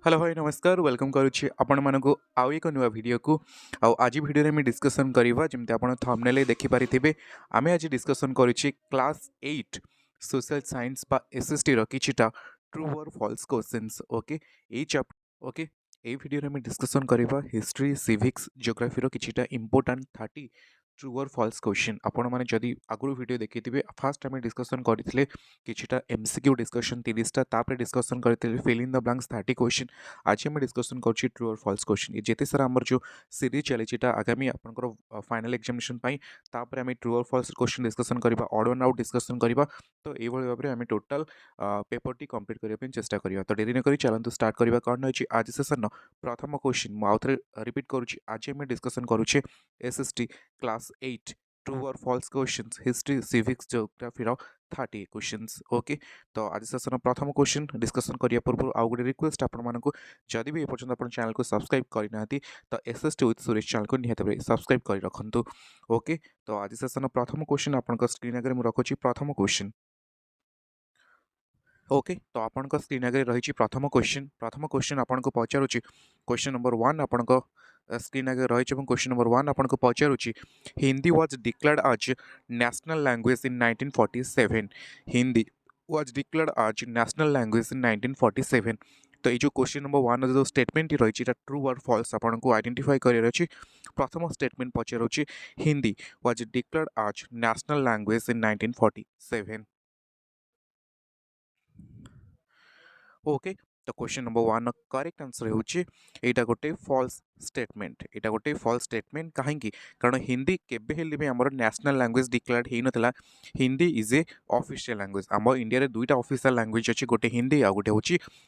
Hello भाई नमस्कार welcome करुच्ची आपण मानक आउ एक नुआ वीडियो को आज वीडियो में डिस्कसन करवा जमी आप थंबनेल देखिपारे आम आज डिस्कसन करुच्चे क्लास 8 सोशल साइंस बा एसएसटी किछिटा ट्रू और फॉल्स क्वेश्चंस ओके ए चैप्टर ओके ए वीडियो में डिस्कसन करवा हिस्ट्री सिविक्स जियोग्राफी किछिटा इंपोर्टेंट 30 ट्रू और फॉल्स क्वेश्चन आपण मैंने जदि आगु वीडियो देखिए फास्ट आम डिस्कसन करते किछिटा एमसीक्यू डिस्कसन 30टा तापर डिस्कसन करते fill in the blanks 30 question आज आम डिस्कसन कर ट्रू और फॉल्स क्वेश्चन ये जिते सारा आमर जो सीरीज चली आगामी आपंकर फाइनल एग्जामिनेशन तापर आम ट्रू और फॉल्स क्वेश्चन डिस्कसन करवा ऑड एंड आउट डिस्कसन करवा तो ये भाव में आम टोटाल पेपर टी कंप्लीट करने चेष्टा करवा तो डेरी नक चलते स्टार्ट करवा कौन रही आज सेसन प्रथम क्वेश्चन मुझे रिपीट करुच्ची आज आम डिस्कसन करुचे एसएसटी क्लास 8 ट्रू और false questions history civics geography 30 questions okay तो आज सेसन प्रथम क्वेश्चन डिस्कसन करिया पूर्व आउ गोटे रिक्वेस्ट आपको जदि भी एपर्तन आप चैनल को सब्सक्राइब करना तो एसएसटी विथ सुरेश चैनल को निहत सब्सक्राइब कर रखु ओके तो आज सेसन प्रथम क्वेश्चन आप स्क्रीन आगे मुझे रखुची प्रथम क्वेश्चन ओके तो आपन स्क्रीन आगे रही प्रथम क्वेश्चन आपको पचारुची क्वेश्चन नंबर 1 आपण स्क्रीन आगे रही क्वेश्चन नंबर 1 आपको पचारुची हिंदी वाज डिक्लेयर्ड आज national language in 1947 Hindi was declared आज नेशनल लैंग्वेज इन 1947 तो ये जो क्वेश्चन नंबर 1 जो स्टेटमेंट रही ट्रू और फॉल्स आपको आइडेंटिफाई कर प्रथम स्टेटमेंट पचारुची हिंदी वाज डिक्लेयर्ड आज नेशनल लैंग्वेज इन 1947 ओके तो क्वेश्चन नंबर 1 करेक्ट आंसर होटा गोटे फॉल्स स्टेटमेंट यहाँ गोटे फॉल्स स्टेटमेंट कहीं कारण हिंदी केबे भी आमर नेशनल लैंग्वेज डिक्लेयर्ड हो नाला Hindi is a official language आम इंडिया रे दुईटा ऑफिशियल लैंग्वेज अच्छी गोटे हिंदी आ गोटे हूँ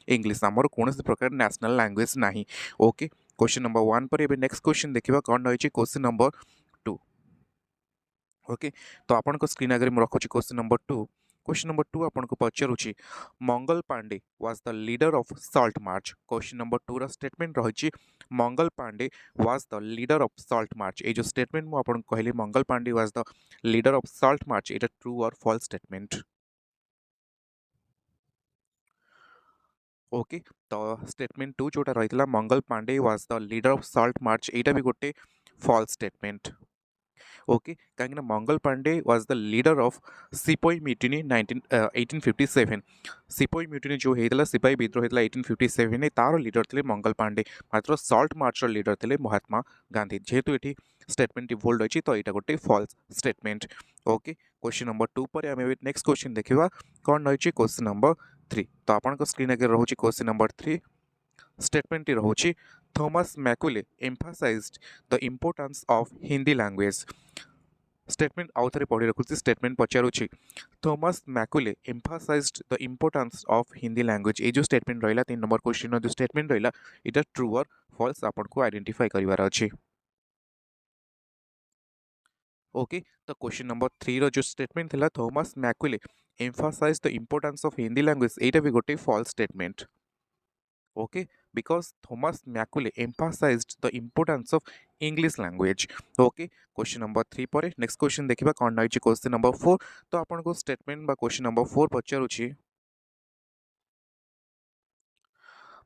इंग्लिश आमर कौन प्रकार नेशनल लैंग्वेज ना ओके क्वेश्चन नंबर 1 पर नेक्स्ट क्वेश्चन देखा कौन रही क्वेश्चन नंबर 2 ओके तो आपन स्क्रीन आगे रखुच्छी क्वेश्चन नंबर 2 क्वेश्चन नंबर 2 आपको पचारुची Mangal Pandey was the leader of Salt March question number 2 रा स्टेटमेंट रही Mangal Pandey was the leader of Salt March ये जो स्टेटमेंट मुझे कहली Mangal Pandey was the leader of Salt March ये ट्रू और फॉल्स स्टेटमेंट ओके तो स्टेटमेंट 2 जोटा रही Mangal Pandey was the leader of Salt March यहाँ भी गोटे फॉल्स स्टेटमेंट ओके कहीं Mangal Pandey was the leader of sipahi mutiny 1857 sipahi mutiny जो होता सिपाही विद्रोह होता 1857 तार लीडर थे मंगल पांडे मात्र सॉल्ट मार्च लीडर थे महात्मा गांधी जेहेतु ये स्टेटमेंट भूल रही तो यहाँ गोटे false statement okay question number 2 पर आम नेक्स्ट क्वेश्चन देखा कौन रही क्वेश्चन नंबर 3 तो आपन स्क्रीन आगे रोचे क्वेश्चन नंबर 3 स्टेटमेंट रोचे Thomas Macaulay emphasised the importance of Hindi language statement आउ थे पढ़ी रखुच्छी स्टेटमेंट पचारुची Thomas Macaulay emphasised the importance of Hindi language ये जो स्टेटमेंट रहा 3 नंबर क्वेश्चन जो स्टेटमेंट रहा यहाँ ट्रू और फॉल्स आपको आइडेंटिफाई करार अच्छे ओके तो क्वेश्चन नंबर 3 रो जो स्टेटमेंट थिला Thomas Macaulay emphasise the importance of Hindi language एटा भी गोटे false statement okay because Thomas Macaulay emphasised the importance of English language okay question number 3 पर नेक्स्ट क्वेश्चन देखिबा कोन रही क्वेश्चन नंबर 4 तो आपन को स्टेटमेंट बा क्वेश्चन नंबर 4 पचारुची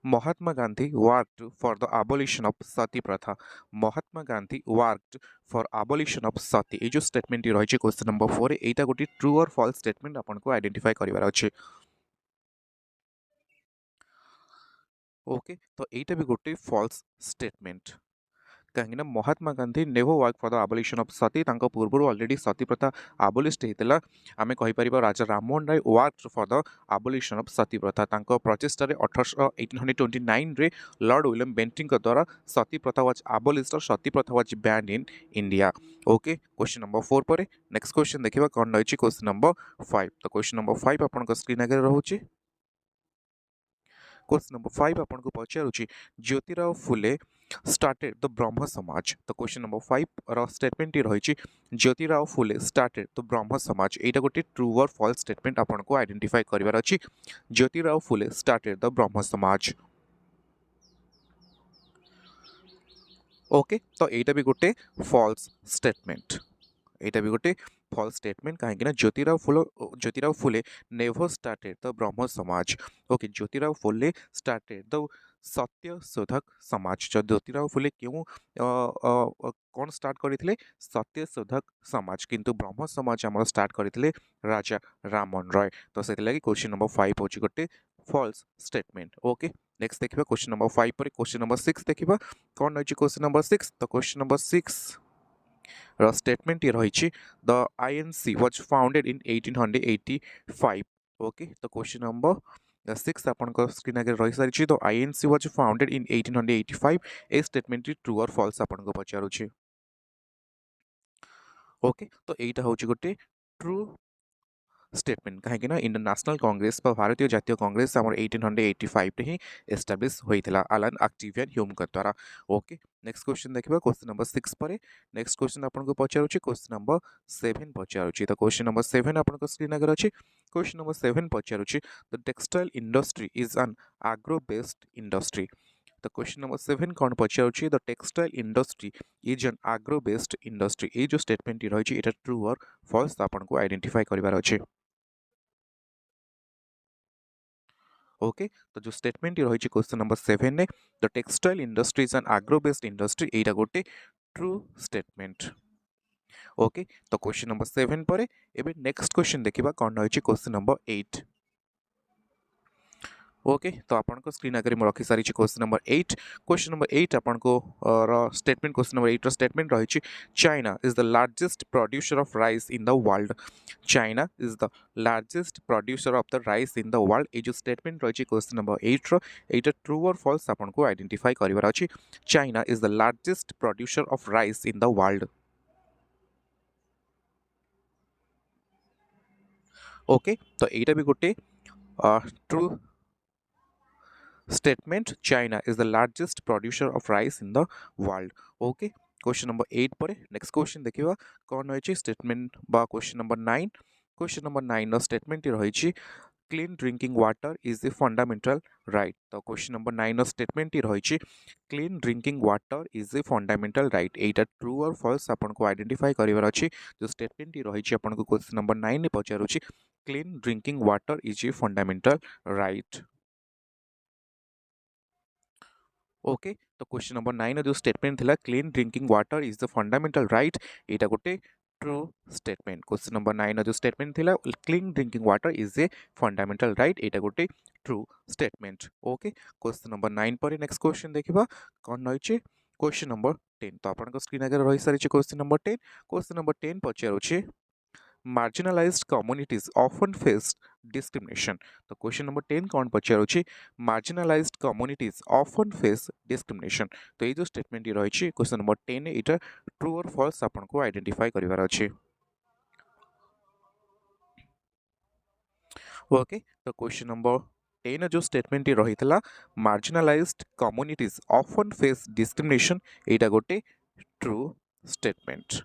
Mahatma Gandhi worked for the abolition of sati pratha Mahatma Gandhi worked for abolition of sati ये जो स्टेटमेंट रही क्वेश्चन नंबर 4 यहाँ गोटे ट्रू और फॉल्स स्टेटमेंट आपको आइडेंटिफाई करार अच्छे ओके तो यहाँ भी गोटे फॉल्स स्टेटमेंट कहीं Mahatma Gandhi never work for the abolition of sati पूर्व ऑलरेडी सती प्रथा आबोलिस्ट होता आम कहीपर Raja Rammohan Roy work for the abolition of sati pratha प्रचेषा 1829 रे लॉर्ड विलियम बेंटिंग द्वारा सती प्रथा वाज आबोलिस्ट और सती प्रथा was ban in India okay question number 4 पर नेक्स्ट क्वेश्चन देखा कौन रही क्वेश्चन नंबर 5 तो क्वेश्चन नंबर 5 आप स्क्रीन आगे रोचे क्वेश्चन नंबर 5 आपको पचारुची ज्योतिराव फुले स्टार्टेड द ब्रह्म समाज तो क्वेश्चन नंबर 5 रो स्टेटमेंट रही ज्योतिराव फुले स्टार्टेड द ब्रह्म समाज यहाँ गोटे ट्रू और फॉल्स स्टेटमेंट आपको आइडेंटिफाई करार अच्छी ज्योतिराव फुले स्टार्टेड द ब्रह्म समाज ओके तो यहाँ भी गोटे फॉल्स स्टेटमेंट यहाँ भी गोटे false statement कहीं Jyotirao Phule never started the ब्रह्म समाज. Okay, Jyotirao Phule started the सत्य शोधक समाज. ज्योतिराव फुले क्यों कौन स्टार्ट करथिले? सत्य शोधक समाज. किंतु ब्रह्म समाज हमर स्टार्ट करथिले राजा राममोहन रॉय. तो सेति लागि क्वेश्चन नंबर 5 होची गोटे false statement. ओके, नेक्स्ट देखिबा क्वेश्चन नंबर 5 पर क्वेश्चन नंबर 6 देखिबा कोन होची क्वेश्चन नंबर 6. तो क्वेश्चन नंबर 6 ର statement ये रही the INC was founded in 1885. Okay, तो क्वेश्चन नंबर 6 आपन स्क्रीन आगे रही सारी. तो INC was founded in 1885. A statement true और फॉल्स आपन को पचारुछि. ओके, तो एटा होची गोटे ट्रू स्टेटमेंट कहीं ना इंडियन नेशनल कांग्रेस भारतीय जातीय कांग्रेस आम 1885 रे ही एस्टाब्लिश होइथिला अलान आक्टिवियन ह्यूम का द्वारा. ओके, नेक्स्ट क्वेश्चन देखिबा क्वेश्चन नंबर 6 पर. नेक्स्ट क्वेश्चन आपन को पचारुछि क्वेश्चन नंबर 7 पचारुछि. तो क्वेश्चन नंबर 7 आपन को स्क्रीन आगे अछि. क्वेश्चन नंबर 7 पचारुछि the textile industry is an agro based industry. तो क्वेश्चन नंबर 7 कौन पचारुछि the textile industry is an agro based industry. ए जो स्टेटमेंट रही एटा ट्रू और फॉल्स आपन को आइडेंटिफाई करिवार अछि. ओके, तो जो स्टेटमेंट रही क्वेश्चन नंबर 7 ने the textile industry is an agro based industry एटा गोटे ट्रू स्टेटमेंट. ओके, तो क्वेश्चन नंबर 7 पर एबे नेक्स्ट क्वेश्चन देखिबा कोन रही क्वेश्चन नंबर 8. ओके, तो आपन को स्क्रीन आगे रखी सारी क्वेश्चन नंबर 8. क्वेश्चन नंबर 8 आपन को स्टेटमेंट क्वेश्चन नंबर 8 रो स्टेटमेंट रही China is the largest producer of rice in the world. China is the largest producer of the rice in the world. ये जो स्टेटमेंट रही question number 8 रो एटा true और false आपन को identify करिवार अछि. China is the largest producer of rice in the world. Okay, तो एटा भी गोटे true statement. China is the largest producer of rice in the world. Okay, question number 8 पर next question देखिबा कोन होइछि statement बा question number 9. question number 9 ର statement रहिछि clean drinking water is a fundamental right. तो question number 9 ର statement रहिछि clean drinking water is a fundamental right. Etah true और false आपन को आइडेंटिफाई करिवार अछि. जो statement रहिछि आपन को question number 9 ने पचारुछि clean drinking water is a fundamental right. Okay, तो क्वेश्चन नंबर 9 जो स्टेटमेंट थिला clean drinking water is the fundamental right एटा गोटे ट्रू स्टेटमेंट. क्वेश्चन नंबर 9 जो स्टेटमेंट थिला clean drinking water is a fundamental right एटा गोटे true statement. Okay, question number 9 पर next question देखिबा कोन रहिछि क्वेश्चन नंबर 10. तो आपन को स्क्रीन आगे रहि सारी question number 10. Question number 10 पचारुछि marginalized communities often face discrimination. तो क्वेश्चन नंबर 10 कौन पचारुछि marginalized communities often face discrimination. तो ये जो स्टेटमेंट रही क्वेश्चन नंबर 10 एटा ट्रू और फॉल्स आपन को आइडेंटिफाई करिवार अछि. ओके, तो क्वेश्चन नंबर 10 जो स्टेटमेंट रही marginalized communities often face discrimination एटा गोटे ट्रू स्टेटमेंट.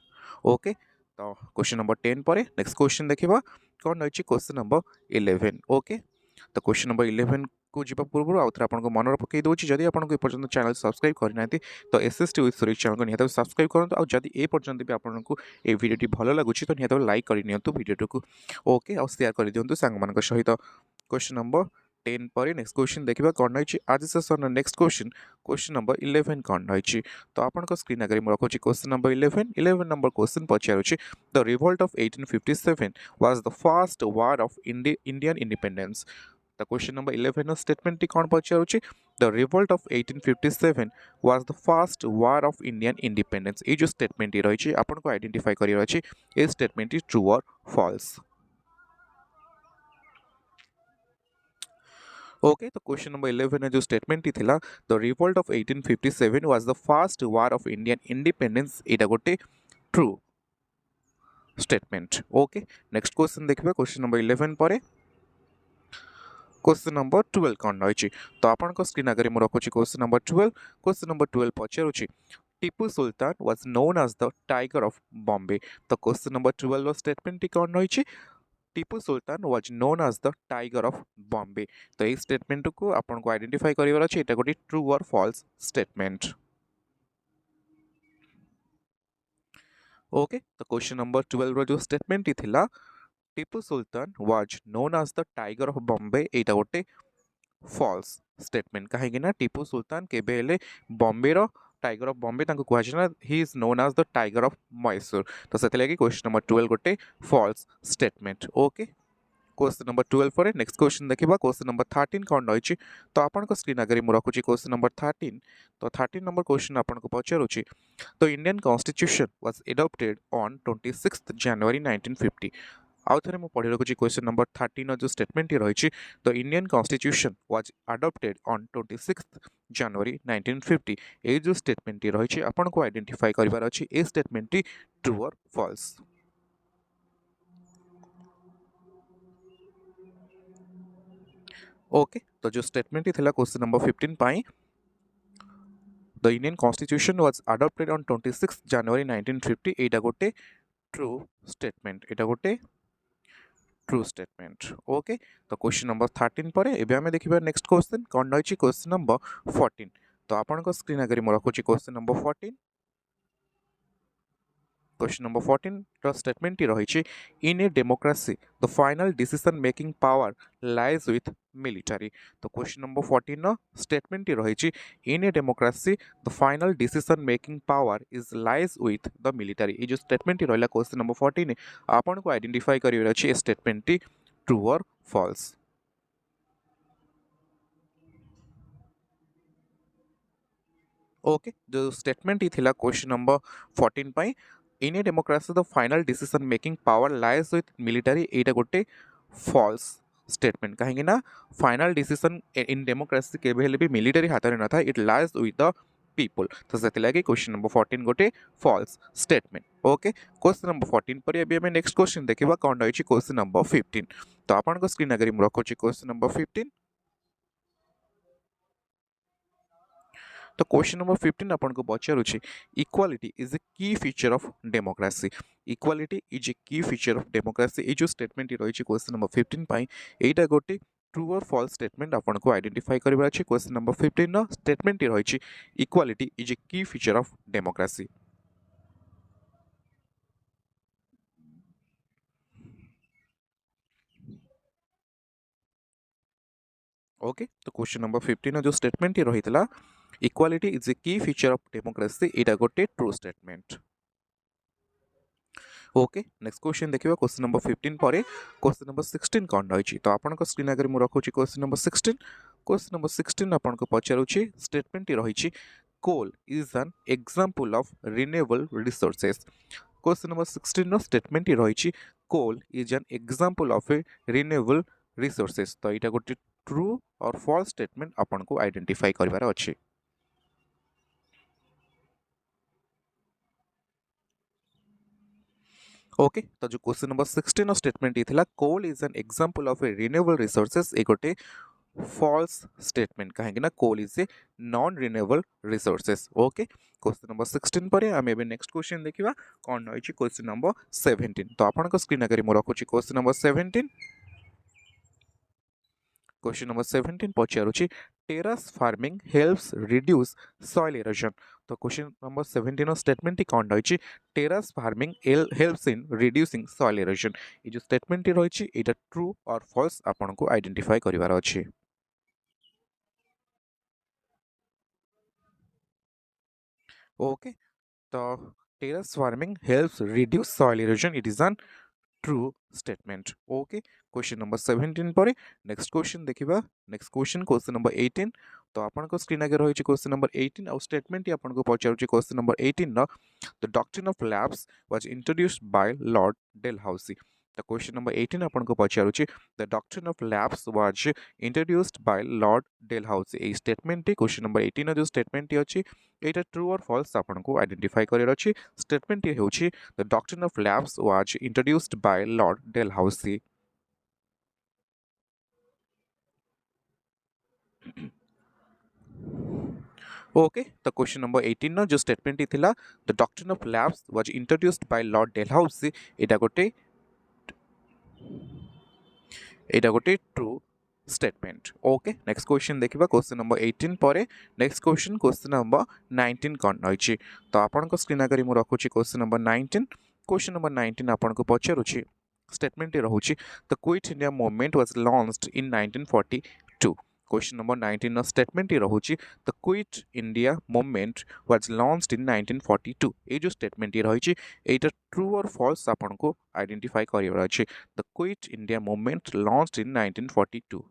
ओके, तो क्वेश्चन नंबर 10 पर नेक्स्ट क्वेश्चन देखिबा कोन रही क्वेश्चन नंबर 11. ओके, तो क्वेश्चन नंबर 11 को जीवा पूर्व आउ थे आपको मन पकई दूसरी जदि आपको एपर्तन चैनल सब्सक्राइब करना तो एसएसटी विथ सुरेश चैनल को निहत सब्सक्राइब करूँ. आउ जदि एपर्तन भी आपको ये वीडियो भल लगुच तो निहत लाइक करनी वीडियो को. ओके, आउ शेयर कर दिंतु सांग सहित. क्वेश्चन नंबर 10 पर नेक्स्ट क्वेश्चन देखिबा कोन रही आज सेशन नेक्स्ट क्वेश्चन नंबर 11 कोन रही. तो आपन स्क्रीन आगे रखुची क्वेश्चन नंबर 11 नंबर क्वेश्चन पचारुछि the revolt of 1857 was the first war of Indian independence. The question number 11 statement टी कोन पचारुछि the revolt of 1857 was the first war of Indian independence. ये जो स्टेटमेंट रही आपन को आइडेंटिफाई करियर अछि ए स्टेटमेंट ट्रू और फॉल्स. ओके, तो क्वेश्चन नंबर 11 जो स्टेटमेंट थिला the revolt of 1857 was the first war of Indian independence एटा गोटे true statement. Okay, next question देखिबा क्वेश्चन नंबर 11 पर क्वेश्चन नंबर 12 कोन रही. तो आपन को स्क्रीन आगे मु रखुची क्वेश्चन नंबर 12. क्वेश्चन नंबर 12 पचारुची Tipu Sultan was known as the tiger of Bombay. तो क्वेश्चन नंबर 12 स्टेटमेंट कोन रही Tipu Sultan was known as the tiger of Bombay. तो ये स्टेटमेंट को आपन को आइडेंटिफाई करिवार अछि एटा गोटे ट्रू और फॉल्स स्टेटमेंट. ओके तो क्वेश्चन नंबर 12 रो जो स्टेटमेंट थिला Tipu Sultan was known as the tiger of Bombay एटा गोटे फॉल्स स्टेटमेंट कहीं ना टीपू सुल्तान केबे हेले बॉम्बे रो टाइगर ऑफ बॉम्बे तांको कुहा ना he is known as the tiger of Mysore तो से लगी क्वेश्चन नंबर 12 गोटे false statement okay question number 12 पर नेक्स्ट क्वेश्चन देखिबा क्वेश्चन नंबर 13 कौन रही तो आपन को स्क्रीन आगे मु रखुची क्वेश्चन नंबर 13 तो 13 नंबर क्वेश्चन आपन को पचारुची तो Indian constitution was adopted on 26 जनवरी 1950 आउ थे मुझे पढ़ी रखुची क्वेश्चन नंबर 13 जो स्टेटमेंट रही तो Indian constitution was adopted on 26 जनवरी 1950 ये जो स्टेटमेंट रही आपन को आइडेंटिफाई करिवार अछि ए स्टेटमेंट ट्रू और फॉल्स ओके तो जो स्टेटमेंट थिला question number 15 pi the Indian constitution was adopted on 26 जनवरी 1950 एटा गोटे ट्रू स्टेटमेंट एटा गोटे ट्रू स्टेटमेंट ओके तो क्वेश्चन नंबर 13 पर एबे हमें देखिबा नेक्स्ट क्वेश्चन कोन रही क्वेश्चन नंबर 14 तो आपन को स्क्रीन आगे मु रखुची क्वेश्चन नंबर 14 क्वेश्चन नंबर 14 रो स्टेटमेंट रही in a democracy the final decision making power lies with military तो क्वेश्चन नंबर 14 नो स्टेटमेंट रही in a democracy the final decision making power is lies with the military ये जो statement रहा question number 14 आपन को identify करिवार अछि ए स्टेटमेंट ट्रू और फॉल्स ओके जो स्टेटमेंट थिला question number 14 pi in a democracy the final decision making power lies with military एटा गोटे फॉल्स स्टेटमेंट कहीं ना फाइनल डिसीजन इन डेमोक्रेसी केबे हेले भी मिलिटरी हाथ में न था it lies with the people तो से लगे क्वेश्चन नंबर 14 गोटे false statement okay question number 14 पर अभी हमें नेक्स्ट क्वेश्चन देखिबा कोन रही क्वेश्चन नंबर 15 तो आपन को स्क्रीन आगे मु रखुची क्वेश्चन नंबर 15 तो क्वेश्चन नंबर 15 आपन को पचारुछि इक्वालिटी इज ए की feature of democracy equality is a की फीचर ऑफ डेमोक्रेसी ये जो स्टेटमेंट रही क्वेश्चन नंबर 15 पाई एटा गोटे ट्रू और फॉल्स स्टेटमेंट आपन को आइडेंटिफाई करिवार अछि क्वेश्चन नंबर 15 नो स्टेटमेंट रही इक्वालिटी इज ए की फीचर ऑफ डेमोक्रेसी ओके तो क्वेश्चन नंबर 15 जो स्टेटमेंट रही इक्वालिटी इज ए की फीचर ऑफ डेमोक्रेसी एटा गोटे true statement okay next question देखिबा क्वेश्चन नंबर 15 पर क्वेश्चन नंबर 16 कौन रही तो आपन को स्क्रीन आगे मु रखुची क्वेश्चन नंबर 16 क्वेश्चन नंबर 16 आपन को पचारुची स्टेटमेंट रही coal is an example of renewable resources question number 16 नो स्टेटमेंट रही coal is an example of a renewable resources तो एटा गोटे ट्रू और फॉल्स स्टेटमेंट आपन को आइडेंटिफाई करिवार अछि ओके तो जो क्वेश्चन नंबर 16 स्टेटमेंट ये थिला coal is an example of a renewable resources ए गोटे फॉल्स स्टेटमेंट कहेंगे ना coal is a non renewable resources okay question number 16 पर हम एबे नेक्स्ट क्वेश्चन देखिबा कोन रही क्वेश्चन नंबर 17 तो आपन को स्क्रीन आगे मु रखुची क्वेश्चन नंबर 17 क्वेश्चन नंबर 17 पचारुची terrace farming helps reduce soil erosion तो क्वेश्चन नंबर 17 स्टेटमेंट कौन रही terrace farming helps in reducing soil erosion ये जो स्टेटमेंट रही एटा ट्रू और फॉल्स आपन को आइडेंटिफाई करिवार अछि ओके तो terrace farming helps reduce soil erosion it is an true statement okay question number 17 पर नेक्स्ट क्वेश्चन देखिबा नेक्स्ट क्वेश्चन क्वेश्चन नंबर 18 तो आपन को स्क्रीन आगे रही क्वेश्चन नंबर 18 और स्टेटमेंट आपन को पचारुची क्वेश्चन नंबर 18 न the doctrine of lapse was introduced by Lord Dalhousie तो क्वेश्चन नंबर 18 आपन को पचारुची the doctrine of lapse was introduced by Lord Dalhousie ए स्टेटमेंट क्वेश्चन नंबर 18 जो स्टेटमेंट अछि एटा ट्रू और फॉल्स आपन को आइडेंटिफाई करियर अछि स्टेटमेंट हेउछि the doctrine of lapse was introduced by Lord Dalhousie okay तो क्वेश्चन नंबर 18 न जो स्टेटमेंट थिला the doctrine of lapse was introduced by Lord Dalhousie एटा गोटे true statement okay next question देखिबा क्वेश्चन नंबर 18 पर नेक्स्ट क्वेश्चन नंबर 19 कौन रही तो आपन को स्क्रीन आगे मु रखुची क्वेश्चन नंबर 19 क्वेश्चन नंबर 19 आपको पचारुछि स्टेटमेंट रहुछि the Quit India movement was launched in 1942 question number 19 statement रहुछि the Quit India movement was launched in 1942 ए जो स्टेटमेंट रहिछि एटा ट्रू और फॉल्स आपनको आइडेंटिफाई करिवर अछि the Quit India movement launched in 1942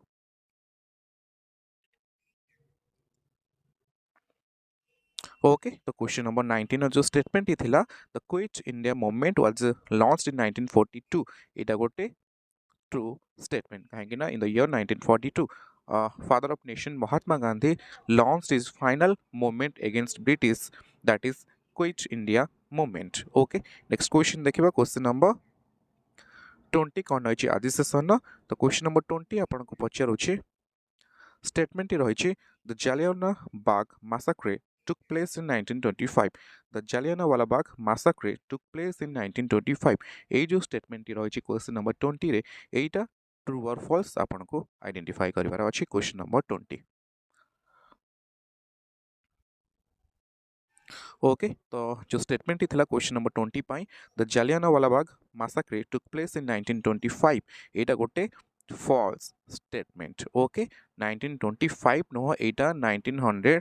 okay तो क्वेश्चन नंबर 19 जो statement थिला the Quit India movement was launched in 1942 एटा गोटे true statement कहेंगे ना in the year 1942 father of nation Mahatma Gandhi launched his final movement against British that is quit India movement okay next question देखिबा question number 20 कोन होइछि आदि session तो question number 20 आपन को पचारुछि statement रहिछि the Jallianwala Bagh massacre took place in 1925 the Jallianwala Bagh massacre took place in 1925 এই जो statement रहिछि question number 20 रे एटा true or false आपन को identify करिवार अछि question number 20 ओके तो जो स्टेटमेंट ही थिला क्वेश्चन नंबर 20 पाई the Jallianwala Bagh massacre took place in 1925 एटा गोटे फॉल्स स्टेटमेंट ओके 1925 नो एटा 1919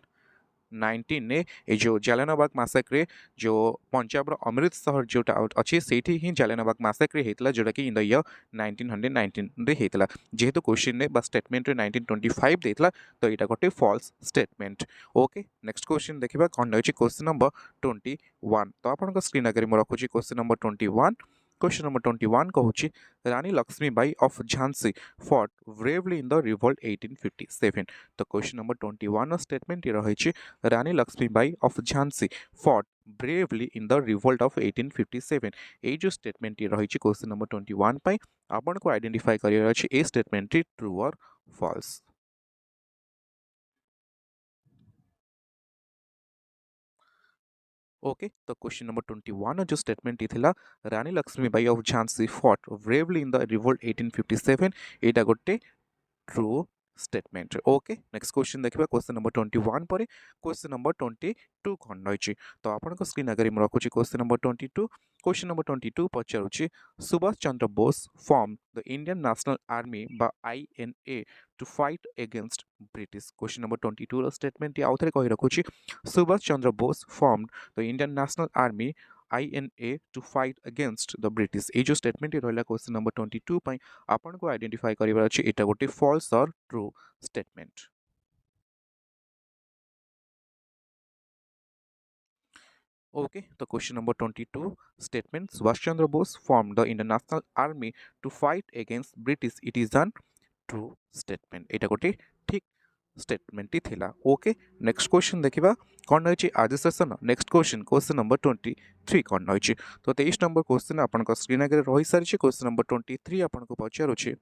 ने ए जो जालियानवाला बाग मासाक्रे जो पंजाब रो अमृतसर जोटा अछि सेठी ही जालियानवाला बाग मासाक्रे हेतला जोटा कि इन द ईयर 1919 रे हेतला जेहेतु क्वेश्चन ने बा स्टेटमेंट रे 1925 देतला तो एटा गोटे false statement okay next question देखिबा कोन होछि क्वेश्चन नंबर 21 तो आपन स्क्रीन आगे म रखुछि क्वेश्चन नंबर 21 क्वेश्चन नंबर 21 कहूछि Rani Lakshmibai of Jhansi fought bravely in the revolt 1857 तो क्वेश्चन नंबर 21 स्टेटमेंट रहिछि Rani Lakshmibai of Jhansi fought bravely in the revolt of 1857 ए जो स्टेटमेंट रहिछि क्वेश्चन नंबर 21 पई आपन को आइडेंटिफाई करियर अछि ए स्टेटमेंट ट्रू और फॉल्स ओके तो क्वेश्चन नंबर 21 जो स्टेटमेंट थिला Rani Lakshmibai of Jhansi fought bravely in the revolt 1857 एटा गोटे true statement okay next question देखिबा क्वेश्चन नंबर 21 परे क्वेश्चन नंबर 22 कोन रहिछि तो आपन को स्क्रीन आगे म रखुछि क्वेश्चन नंबर 22 क्वेश्चन नंबर 22 पचारुछि Subhash Chandra Bose form the Indian national army बा INA to fight against British question number 22 रो स्टेटमेंट आउथरे कहि रखुछि Subhash Chandra Bose form the Indian national army INA to fight against the British ए जो स्टेटमेंट रहला क्वेश्चन नंबर 22 पई आपन को आइडेंटिफाई करिवार अछि एटा गोटे फॉल्स और ट्रू स्टेटमेंट ओके तो question number 22 statement Subhash Chandra Bose formed the Indian National Army to fight against British it is an true statement एटा गोटे ठीक स्टेटमेंट थिला ओके नेक्स्ट क्वेश्चन देखिबा कोन रहिछि आज सेशन नेक्स्ट क्वेश्चन नंबर 23 कोन रहिछि तो 23 नंबर क्वेश्चन आपन को स्क्रीन आगे रहि सारिछि क्वेश्चन नंबर 23 आपन को पचारुछि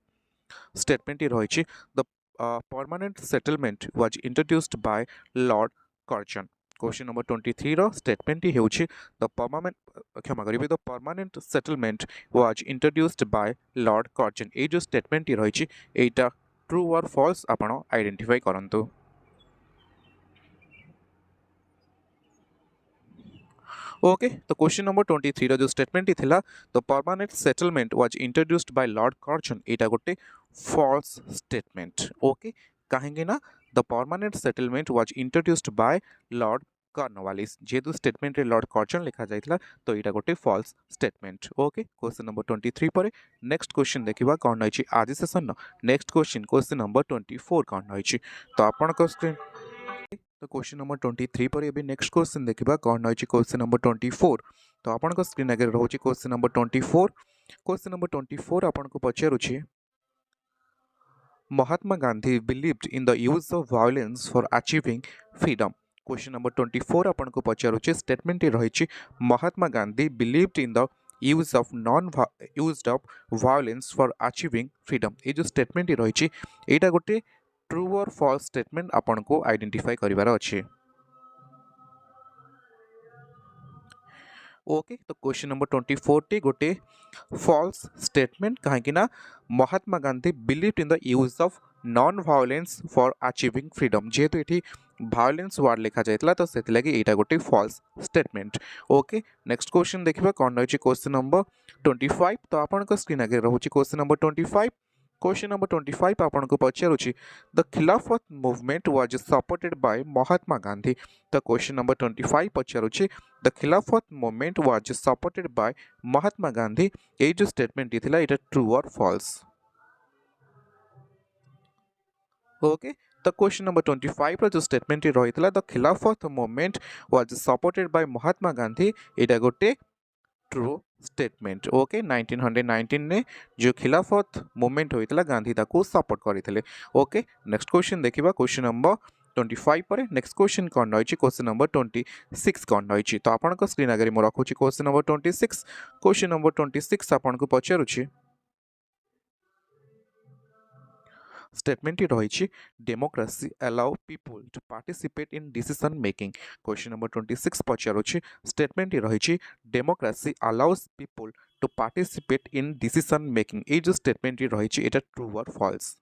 स्टेटमेंट रहिछि the permanent settlement was introduced by Lord Curzon question number 23 रो स्टेटमेंट हेउछि द परमानेंट क्षमा करिवे the permanent settlement was introduced by Lord Curzon ए जो स्टेटमेंट रहिछि एटा ट्रू और फॉल्स आपण आइडेंटिफाई करंतु ओके तो क्वेश्चन नंबर 23 रो जो स्टेटमेंट थिला the permanent settlement was introduced by Lord Curzon एटा गोटे फॉल्स स्टेटमेंट ओके कहेंगे ना the permanent settlement was introduced by Lord Cornwallis जेतु स्टेटमेंट रे लॉर्ड कर्जन लिखा जाइतला तो एटा गोटे false statement okay question number 23 परे नेक्स्ट क्वेश्चन देखिबा कोन होइछि आज सेशन नेक्स्ट क्वेश्चन नंबर 24 कोन होइछि तो आपन को स्क्रीन तो क्वेश्चन नंबर 23 पर एबे नेक्स्ट क्वेश्चन देखिबा कोन होइछि क्वेश्चन नंबर 24 तो आपन को स्क्रीन आगे रहउछि क्वेश्चन नंबर 24 क्वेश्चन नंबर 24 आपन को पचारुछि Mahatma Gandhi believed in the use of violence for achieving freedom question number 24 आपन को पचारुछि स्टेटमेंट रहिछि Mahatma Gandhi believed in the use of non used of violence for achieving freedom ए जो statement रहिछि एटा गोटे ट्रू और फॉल्स स्टेटमेंट आपन को आइडेंटिफाई करिवार अछि ओके तो क्वेश्चन नंबर 24 टी गोटे फॉल्स स्टेटमेंट कहीं ना Mahatma Gandhi believed in the use of non violence for achieving freedom जेहेतु ये भायोलेंस वार्ड लिखा जाता तो से लगी यहाँ गोटे false statement. Okay next question देखा कौन रही क्वेश्चन नंबर 25 तो आपन स्क्रीन आगे रोचे क्वेश्चन नंबर 25। क्वेश्चन नंबर 25 आपन को पचारुची द खिलाफत movement was supported by Mahatma Gandhi. तो क्वेश्चन नंबर 25 पचारुची द खिलाफत movement was supported by Mahatma Gandhi ये जो स्टेटमेंट थी ये ट्रू और फॉल्स। ओके तो क्वेश्चन नंबर 25 जो स्टेटमेंट रही द खिलाफत movement was supported by Mahatma Gandhi यहाँ गोटे ट्रू स्टेटमेंट। ओके 1919 ने जो खिलाफत मूवमेंट होता गांधी ताको सपोर्ट करते। ओके नेक्स्ट क्वेश्चन देखा क्वेश्चन नंबर 25 पर नेक्स्ट क्वेश्चन कौन रही क्वेश्चन नंबर 26 कौन रही तो आपन स्क्रीन आगे मुझे रखुच्छी क्वेश्चन नंबर 26। क्वेश्चन नंबर 26 आपन को पचारुच्छी स्टेटमेंट रही democracy allow people to participate in decision making. Question number 26 पचारुच्छी स्टेटमेंट रही democracy allows people to participate in decision making ये जो स्टेटमेंट रही ट्रू और फॉल्स।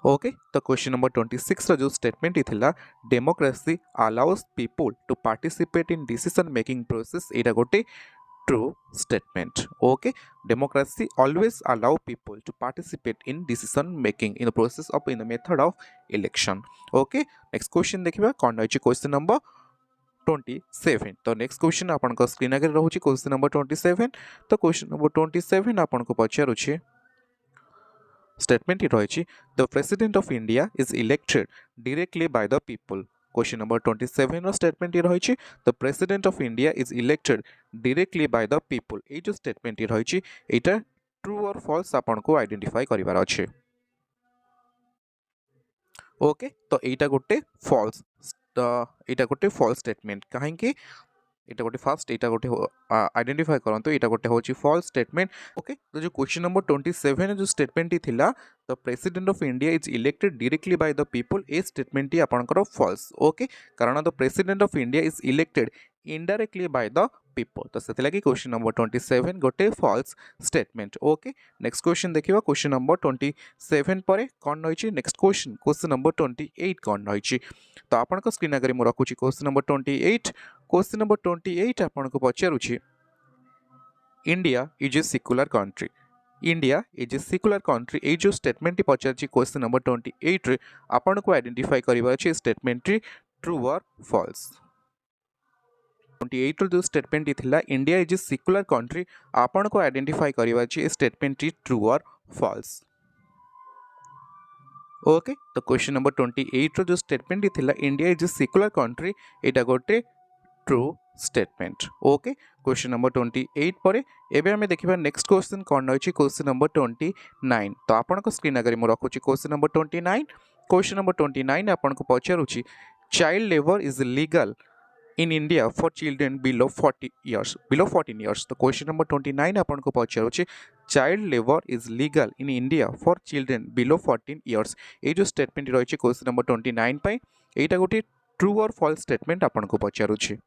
ओके तो क्वेश्चन नंबर 26 जो स्टेटमेंट थी democracy allows people to participate in decision making process यहाँ गोटे true statement। Okay democracy always allow people to participate in decision making in the process of in the method of election। Okay next question देखिबा कोन रही question number 27 तो next question आपन को screen आगे रहउची question number 27। तो question number 27 आपन को पचारुची स्टेटमेंट रही the president of India is elected directly by the people. Question number 27 statement रही the president of India is elected directly by the people ये जो स्टेटमेंट रही यहाँ ट्रू और फॉल्स आपन को आइडेंटिफाई करिवार अच्छे। ओके तो यहाँ गोटे फॉल्स यहाँ गोटे फॉल्स स्टेटमेंट कहीं এটা গোটে ফার্স্ট এটা গোটে আইডেন্টিফাই করন্তু এটা গোটে হচ্ছে ফলস স্টেটমেন্ট। ওকে তো যে क्वेश्चन नंबर 27 जो स्टेटमेंट टी थिला the president of India is elected directly by the people ए स्टेटमेंट टी आपनकर फॉल्स। ओके कारण the president of India is elected indirectly by the people तो से लगी क्वेश्चन नंबर 27 गोटे false statement. Okay next question देखिबा क्वेश्चन नंबर 27 परे कोन रही नेक्स्ट क्वेश्चन नंबर 28 कोन रही तो आपन स्क्रीन आगे मु रखुची क्वेश्चन नंबर 28। क्वेश्चन नंबर 28 आपन को पचारुची India is a secular country. India is a secular country ये जो स्टेटमेंट पचार क्वेश्चन नंबर 28 रे आपन को आइडेंटिफाई करिबा अछि स्टेटमेंट ट्रू और फॉल्स। 28 जो स्टेटमेंट थिला India is a secular country आपन को आइडेंटिफाई करिबा अछि स्टेटमेंट ट्रू और फॉल्स। ओके तो क्वेश्चन नंबर 28 जो स्टेटमेंट थिला India is a secular country एटा गोटे true statement. Okay question number 28 पर एबे हमें देखिबा नेक्स्ट क्वेश्चन कोन रही क्वेश्चन नंबर 29 तो आपन को स्क्रीन आगे मु रखुची क्वेश्चन नंबर 29। क्वेश्चन नंबर 29 आपन को पचारुची child labour is legal in India for children below 14 years तो क्वेश्चन नंबर 29 आपन को पचारुची child labour is legal in India for children below 14 years ये जो स्टेटमेंट रही क्वेश्चन नंबर 29 पाई एटा गोटे ट्रू और फॉल्स स्टेटमेंट आपन को पचारुची।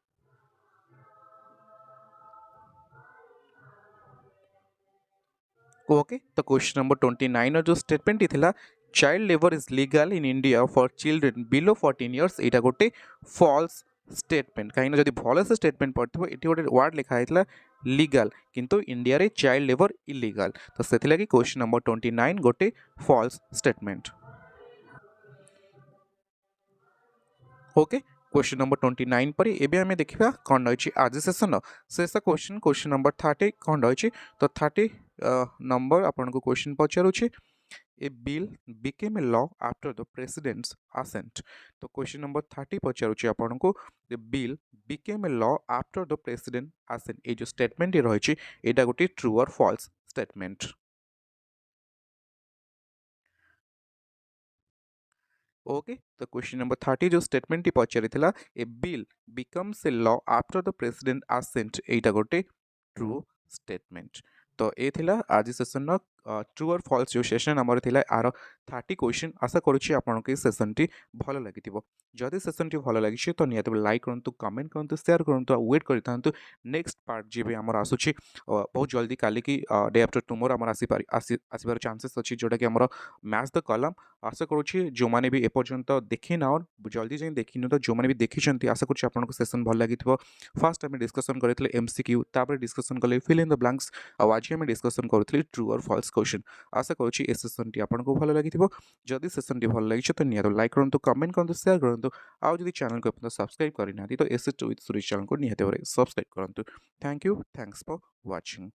ओके तो क्वेश्चन नंबर 29 जो स्टेटमेंट थिला child labour is legal in India for children below 14 years यहाँ गोटे फॉल्स स्टेटमेंट कहीं जब भल से स्टेटमेंट पढ़ो ये गोटे वार्ड लिखा है लीगल किंतु इंडिया रे चाइल्ड लेबर इलीगल तो से लगी क्वेश्चन नंबर 29 गोटे false statement. Okay question number 29 पर एबे हमें देखिबा कोन रही आज सेशन शेष क्वेश्चन नंबर 30 कोन रही तो 30 नंबर आपन को क्वेश्चन पचारुची a bill became a law after the president's assent तो क्वेश्चन नंबर 30 पचारुची आपन को a bill became a law after the president assent ये जो स्टेटमेंट रही एटा गोटे ट्रू और फॉल्स स्टेटमेंट। ओके तो क्वेश्चन नंबर 30 जो स्टेटमेंट टी पचारि थिला a bill becomes a law after the president assent एटा गोटे ट्रू स्टेटमेंट। तो ये थिला आज सेशन ट्रू और फॉल्स जो सेशन आमर थिला आर 30 क्वेश्चन आशा करुच्ची आपनको सेशन टी भल लगी जदि सेशन टी भल लगी तो निहत लाइक करूँ कमेंट करूँ शेयर करूँ वेट करता नेक्स्ट पार्ट जी भी आमर आसूची बहुत जल्दी काली की डे आफ्टर टुमोर आमर आसबार चांसेस अच्छी जोटा कि आमर मैच द कलम आशा करुच्ची जो मैंने भी एपर्यंत देखी ना जल्दी जाए देखी तो जो मैंने भी देखी आशा करुच्ची आपको सेशन भल लगी फास्ट आम डिस्कसन करते एमसीक्यू तापर डिस्कसन कले फिल इन द ब्लैंक्स आज आम डिस्कसन करूँ ट्रू और फॉल्स क्वेश्चन आशा करुच्ची ए सेशन टी आपको भल लगी जदि सेशन टी भल लगी तो निहत लाइक करूँ कमेंट करूँ शेयर करूँ आउ जदि चैनल को अपन सब्सक्राइब करना तो एस विथ सुरेश चैनल को निहत भाव सब्सक्राइब करूँ thank you thanks for watching.